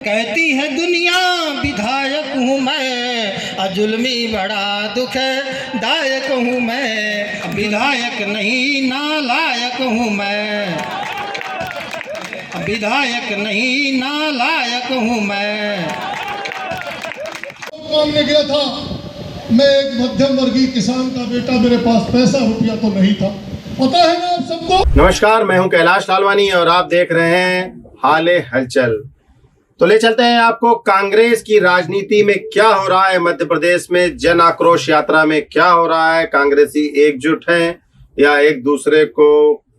कहती है दुनिया विधायक हूँ मैं, जुल्मी बड़ा दुख दायक हूँ मैं, विधायक नहीं नालायक हूँ मैं, विधायक नहीं नालायक हूँ मैं। मांगने गया था, मैं एक मध्यम वर्गीय किसान का बेटा, मेरे पास पैसा रुपया तो नहीं था, पता है ना आप सबको। नमस्कार, मैं हूं कैलाश लालवानी और आप देख रहे हैं हाले हलचल। तो ले चलते हैं आपको कांग्रेस की राजनीति में क्या हो रहा है, मध्य प्रदेश में जन आक्रोश यात्रा में क्या हो रहा है। कांग्रेसी एकजुट हैं या एक दूसरे को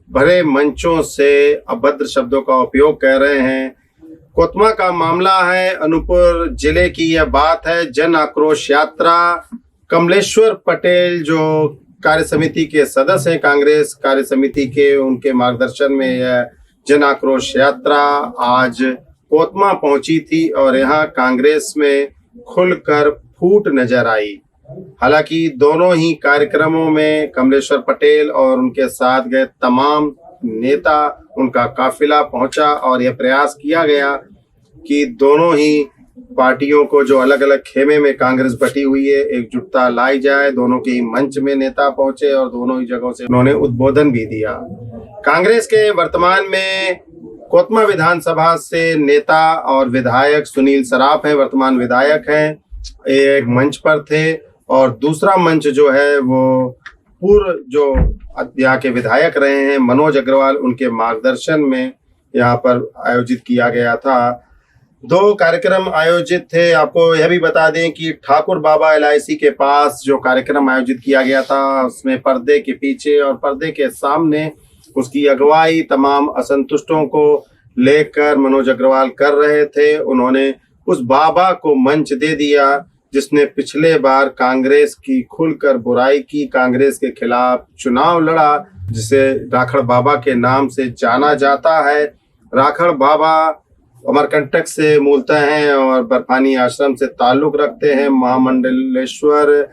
भरे मंचों से अभद्र शब्दों का उपयोग कर रहे हैं। कोतमा का मामला है, अनूपपुर जिले की यह बात है। जन आक्रोश यात्रा, कमलेश्वर पटेल जो कार्य समिति के सदस्य हैं, कांग्रेस कार्य समिति के, उनके मार्गदर्शन में यह जन आक्रोश यात्रा आज कोतमा पहुंची थी और यहाँ कांग्रेस में खुलकर फूट नजर आई। हालांकि दोनों ही कार्यक्रमों में कमलेश्वर पटेल और उनके साथ गए तमाम नेता, उनका काफिला पहुंचा और यह प्रयास किया गया कि दोनों ही पार्टियों को, जो अलग अलग खेमे में कांग्रेस बटी हुई है, एकजुटता लाई जाए। दोनों के ही मंच में नेता पहुंचे और दोनों ही जगहों से उन्होंने उद्बोधन भी दिया। कांग्रेस के वर्तमान में कोतमा विधानसभा से नेता और विधायक सुनील सराफ हैं, वर्तमान विधायक हैं, एक मंच पर थे और दूसरा मंच जो है वो पूर्व जो यहाँ के विधायक रहे हैं मनोज अग्रवाल, उनके मार्गदर्शन में यहाँ पर आयोजित किया गया था। दो कार्यक्रम आयोजित थे। आपको यह भी बता दें कि ठाकुर बाबा LIC के पास जो कार्यक्रम आयोजित किया गया था, उसमें पर्दे के पीछे और पर्दे के सामने उसकी अगुवाई तमाम असंतुष्टों को लेकर मनोज अग्रवाल कर रहे थे। उन्होंने उस बाबा को मंच दे दिया जिसने पिछले बार कांग्रेस की खुलकर बुराई की, कांग्रेस के खिलाफ चुनाव लड़ा, जिसे राखड़ बाबा के नाम से जाना जाता है। राखड़ बाबा अमरकंटक से मूलतः हैं और बर्फानी आश्रम से ताल्लुक रखते हैं। महामंडलेश्वर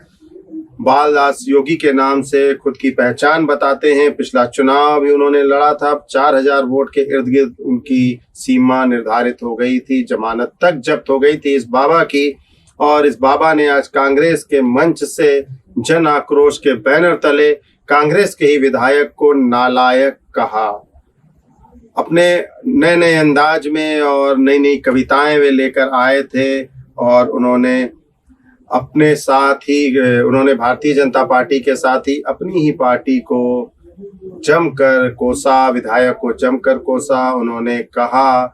बालदास योगी के नाम से खुद की पहचान बताते हैं। पिछला चुनाव भी उन्होंने लड़ा था। 4000 वोट के इर्द गिर्द उनकी सीमा निर्धारित हो गई थी, जमानत तक जब्त हो गई थी इस बाबा की। और इस बाबा ने आज कांग्रेस के मंच से जन आक्रोश के बैनर तले कांग्रेस के ही विधायक को नालायक कहा। अपने नए नए अंदाज में और नई नई कविताएं वे लेकर आए थे और उन्होंने अपने साथ ही, उन्होंने भारतीय जनता पार्टी के साथ ही अपनी ही पार्टी को जमकर कोसा, विधायक को जमकर कोसा। उन्होंने कहा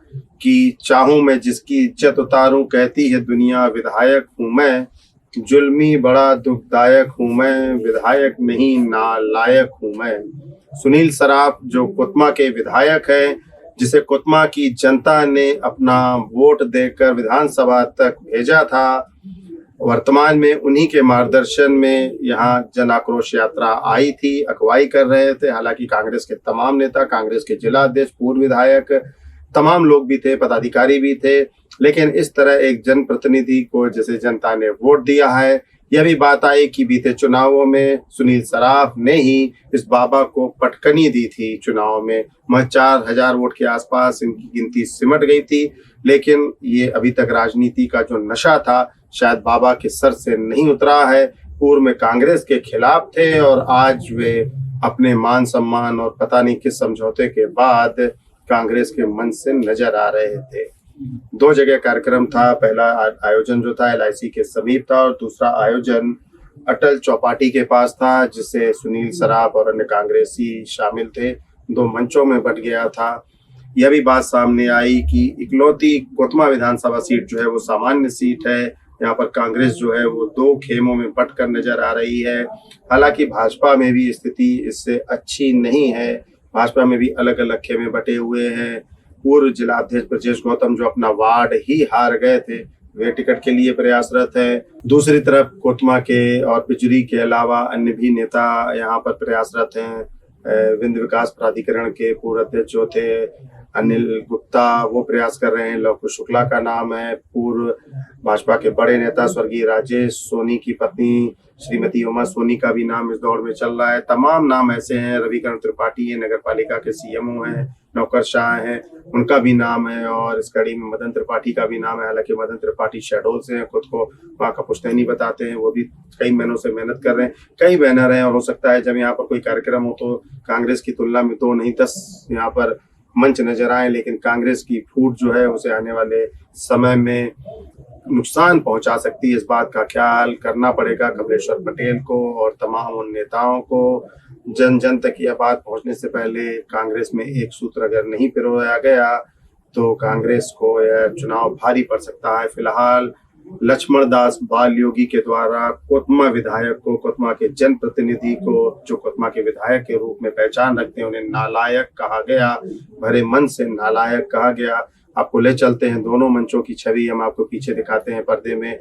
कि चाहूं मैं जिसकी इज्जत उतारूं, कहती है दुनिया विधायक हूं मैं, जुल्मी बड़ा दुखदायक हूं मैं, विधायक नहीं नालायक हूं मैं। सुनील सराफ जो कोतमा के विधायक हैं, जिसे कोतमा की जनता ने अपना वोट देकर विधानसभा तक भेजा था, वर्तमान में उन्हीं के मार्गदर्शन में यहाँ जन आक्रोश यात्रा आई थी, अगुवाई कर रहे थे। हालांकि कांग्रेस के तमाम नेता, कांग्रेस के जिला अध्यक्ष, पूर्व विधायक, तमाम लोग भी थे, पदाधिकारी भी थे। लेकिन इस तरह एक जनप्रतिनिधि को जिसे जनता ने वोट दिया है, यह भी बात आई कि बीते चुनावों में सुनील सराफ ने ही इस बाबा को पटकनी दी थी। चुनाव में 4000 वोट के आसपास इनकी गिनती सिमट गई थी। लेकिन ये अभी तक राजनीति का जो नशा था शायद बाबा के सर से नहीं उतरा है। पूर्व में कांग्रेस के खिलाफ थे और आज वे अपने मान सम्मान और पता नहीं किस समझौते के बाद कांग्रेस के मंच से नजर आ रहे थे। दो जगह कार्यक्रम था। पहला आयोजन जो था LIC के समीप था और दूसरा आयोजन अटल चौपाटी के पास था, जिससे सुनील सराफ और अन्य कांग्रेसी शामिल थे। दो मंचों में बट गया था। यह भी बात सामने आई कि इकलौती कोतमा विधानसभा सीट जो है वो सामान्य सीट है। यहाँ पर कांग्रेस जो है वो दो खेमों में बट कर नजर आ रही है। हालांकि भाजपा में भी स्थिति इससे अच्छी नहीं है। भाजपा में भी अलग अलग खेमे बटे हुए हैं। पूर्व जिला अध्यक्ष ब्रजेश गौतम जो अपना वार्ड ही हार गए थे, वे टिकट के लिए प्रयासरत है। दूसरी तरफ कोतमा के और पिचुरी के अलावा अन्य भी नेता यहाँ पर प्रयासरत हैं। विंध्य विकास प्राधिकरण के पूर्व अध्यक्ष जो थे अनिल गुप्ता, वो प्रयास कर रहे हैं। लवकुश शुक्ला का नाम है। पूर्व भाजपा के बड़े नेता स्वर्गीय राजेश सोनी की पत्नी श्रीमती उमा सोनी का भी नाम इस दौड़ में चल रहा है। तमाम नाम ऐसे हैं। रविकरण त्रिपाठी नगर पालिका के CMO हैं। नौकरशाह हैं, उनका भी नाम है, और इस कड़ी में मदन त्रिपाठी का भी नाम है। हालांकि मदन त्रिपाठी शहडोल से हैं, खुद को वहाँ का पुश्तैनी बताते हैं, वो भी कई महीनों से मेहनत कर रहे हैं, कई बैनर हैं, और हो सकता है जब यहाँ पर कोई कार्यक्रम हो तो कांग्रेस की तुलना में 2 नहीं 10 यहाँ पर मंच नजर आए, लेकिन कांग्रेस की फूट जो है उसे आने वाले समय में नुकसान पहुंचा सकती है। इस बात का ख्याल करना पड़ेगा कमलेश्वर पटेल को और तमाम उन नेताओं को। जन जन तक यह बात पहुंचने से पहले कांग्रेस में एक सूत्र अगर नहीं पिरोया गया तो कांग्रेस को यह चुनाव भारी पड़ सकता है। फिलहाल लक्ष्मण दास बाल योगी के द्वारा कोतमा विधायक को, कोतमा के जनप्रतिनिधि को, जो कोतमा के विधायक के रूप में पहचान रखते हैं, उन्हें नालायक कहा गया, भरे मन से नालायक कहा गया। आपको ले चलते हैं दोनों मंचों की छवि, हम आपको पीछे दिखाते हैं पर्दे में।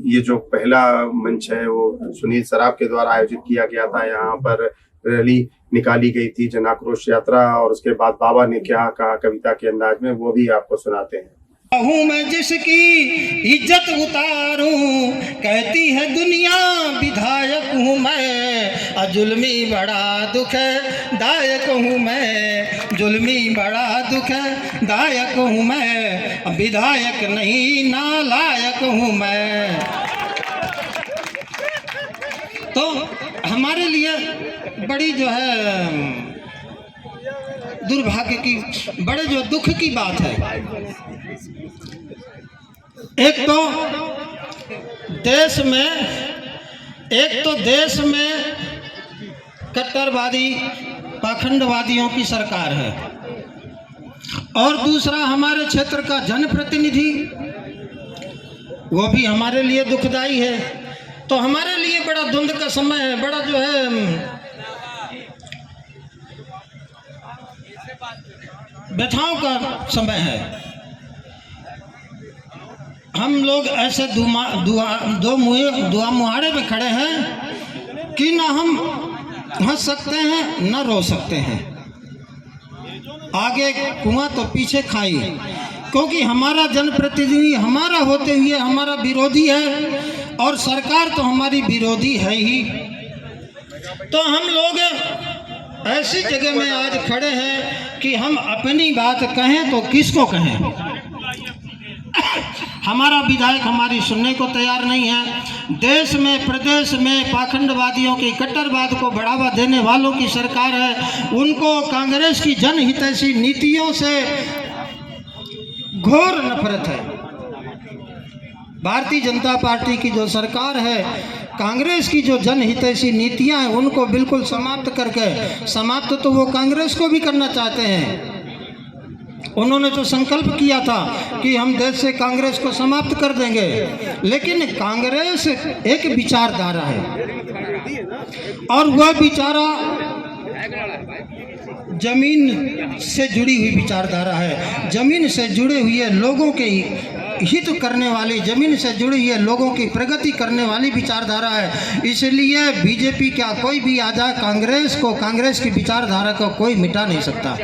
ये जो पहला मंच है वो सुनील सराफ के द्वारा आयोजित किया गया था। यहाँ पर रैली निकाली गई थी, जन आक्रोश यात्रा, और उसके बाद बाबा ने क्या कहा कविता के अंदाज में, वो भी आपको सुनाते हैं। हूँ मैं जिसकी इज्जत उतारूं, कहती है दुनिया विधायक हूँ मैं, जुल्मी बड़ा दुख है दायक हूँ मैं, जुल्मी बड़ा दुख है दायक हूँ मैं, विधायक नहीं नालायक हूँ मैं। तो हमारे लिए बड़ी जो है दुर्भाग्य की, बड़े जो दुख की बात है, एक तो देश में कट्टरवादी पाखंडवादियों की सरकार है, और दूसरा हमारे क्षेत्र का जनप्रतिनिधि वो भी हमारे लिए दुखदाई है। तो हमारे लिए बड़ा द्वंद्व का समय है, बड़ा जो है व्यथाओं का समय है। हम लोग ऐसे दुआ मुहाड़े में खड़े हैं कि ना हम हंस सकते हैं ना रो सकते हैं, आगे कुआं तो पीछे खाई, क्योंकि हमारा जनप्रतिनिधि हमारा होते हुए हमारा विरोधी है, और सरकार तो हमारी विरोधी है ही। तो हम लोग ऐसी जगह में आज खड़े हैं कि हम अपनी बात कहें तो किसको कहें। हमारा विधायक हमारी सुनने को तैयार नहीं है। देश में प्रदेश में पाखंडवादियों की, कट्टरवाद को बढ़ावा देने वालों की सरकार है। उनको कांग्रेस की जनहितैषी नीतियों से घोर नफरत है। भारतीय जनता पार्टी की जो सरकार है, कांग्रेस की जो जनहितैषी नीतियां हैं उनको बिल्कुल समाप्त करके, समाप्त तो वो कांग्रेस को भी करना चाहते हैं। उन्होंने तो संकल्प किया था कि हम देश से कांग्रेस को समाप्त कर देंगे, लेकिन कांग्रेस एक विचारधारा है, और वह विचारा जमीन से जुड़ी हुई विचारधारा है। जमीन से जुड़े हुए लोगों के हित करने वाली, जमीन से जुड़ी हुई लोगों की प्रगति करने वाली विचारधारा है। इसलिए बीजेपी क्या कोई भी आ जाए, कांग्रेस की विचारधारा को कोई मिटा नहीं सकता।